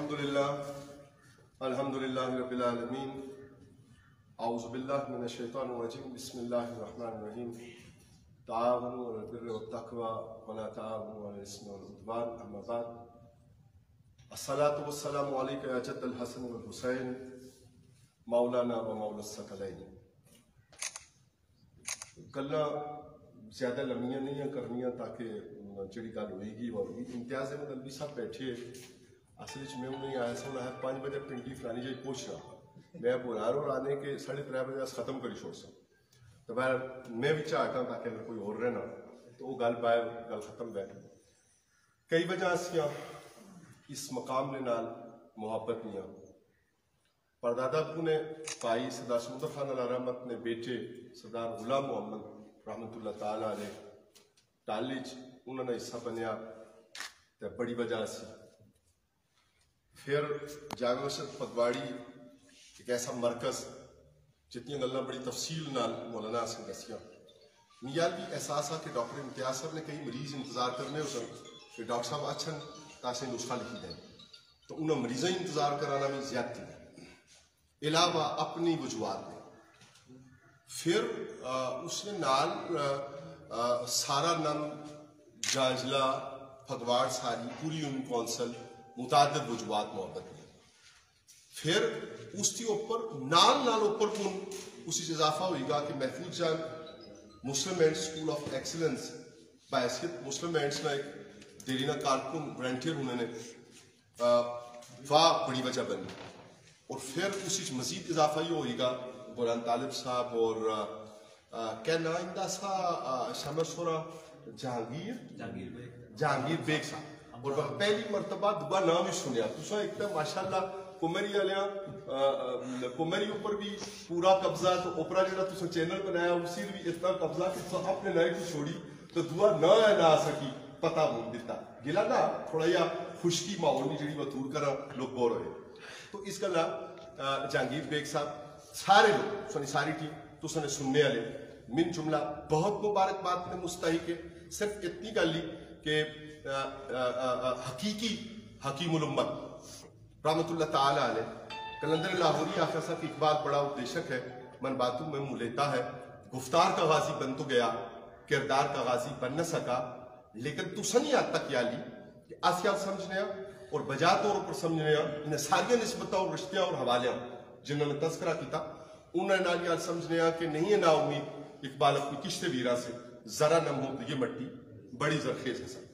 Alhamdulillah Rabbil Alameen. A'udhu billahi minash shaitanir rajim. Bismillahir Rahmanir Rahim. Ta'awanu 'alal birri wat taqwa wa la ta'awanu 'alal ismi wal 'udwan. Amma ba'd. As-salatu was-salamu alayka ya Jadd al-Hasan wal Husayn, Maulana wa Maula as-Sakalayn. گلا زیادہ لمبیاں نہیں کرنیاں تاکہ جڑی گل ہوئے گی امتیاز احمد الوی صاحب بیٹھے اصل میں انہیں آیا سا ہے 5 بجے پنڈی فلانی جگہ پہنچ رہا میں بلا رہا آنے کے 3:30 بجے ختم کری چھوڑ سا تو باہر میں بھی چاہتا ہوں تاکہ اگر کوئی اور رہنا تو وہ گل باہر گل ختم بیٹھ کئی وجہ سیاں اس مقام نے نال محبت نہیں پردادا ابو نے پائی سردار سمندر خان علیہ رحمت نے بیٹے سردار غلام محمد رحمت اللہ تعالیٰ علیہ ٹالج انہوں نے حصہ بنیا تو بڑی وجہ سی پھر جامع مسجد پگواڑی ایک ایسا مرکز جتنی گلیں بڑی تفصیل نال مولانا سے دسیاں میال بھی احساس ہے کہ ڈاکٹر امتیاز صاحب نے کئی مریض انتظار کرنے ہو سن کہ ڈاکٹر صاحب اچھا تاسے نسخہ لکھی دیں تو انہوں مریضیں انتظار کرانا بھی زیادتی ہے علاوہ اپنی وجوہات میں پھر اس نے نال سارا نم جانجلا پھگواڑ ساری پوری یونین کونسل متعدد وجوہات محبت میں پھر اس کی اوپر نال اوپر کن اسی سے اضافہ ہوئی گا کہ محفوظ جان Muslim and school of excellence بحیثیت مسلم اینڈس نہ ایک دیرینہ کارکن ورنٹیئر ہونے نے واہ بڑی وجہ بنی اور پھر اسی مزید اضافہ یہ ہوئے گا قرآن طالب صاحب اور کیا نام دا سا شمر سورا جہانگیر بیگ صاحب اور پہلی مرتبہ دوبارہ نام ہی سنیا تو ایک دم ماشاءاللہ کمری والیاں کمری اوپر بھی پورا قبضہ تو اوپرا جڑا تو چینل بنایا اسی بھی اتنا قبضہ کہ صاحب نے نئے کی چھوڑی تو دعا نہ آ سکی پتہ بول دیتا گلا نا تھوڑا یا خشکی ماحول نہیں جڑی وہ دور کرا لوگ بور ہوئے تو اس گلا جہانگیر بیگ صاحب سارے لوگ ساری ٹیم تو سنے سننے والے من جملہ بہت مبارکباد میں مستحق ہے صرف اتنی گل ہی کہ حقیقی حکیم الامت رحمت اللہ تعالیٰ علیہ کلندر لاہوری آخر صاحب کی اقبال بڑا اپدیشک ہے من باتوں میں منہ لیتا ہے گفتار کا غازی بن تو گیا کردار کا غازی بن نہ سکا لیکن تو سنی آج تک یا لی کہ آسیال سمجھنے اور بجا طور پر سمجھنے انہیں ساری نسبتیں اور رشتیاں اور حوالیاں جنہوں نے تذکرہ کیتا انہیں نالیال سمجھنے کہ نہیں ہے نا امید اقبال اپنی کشت ویرہ سے ذرا نم ہو یہ مٹی بڑی زرخیز ہے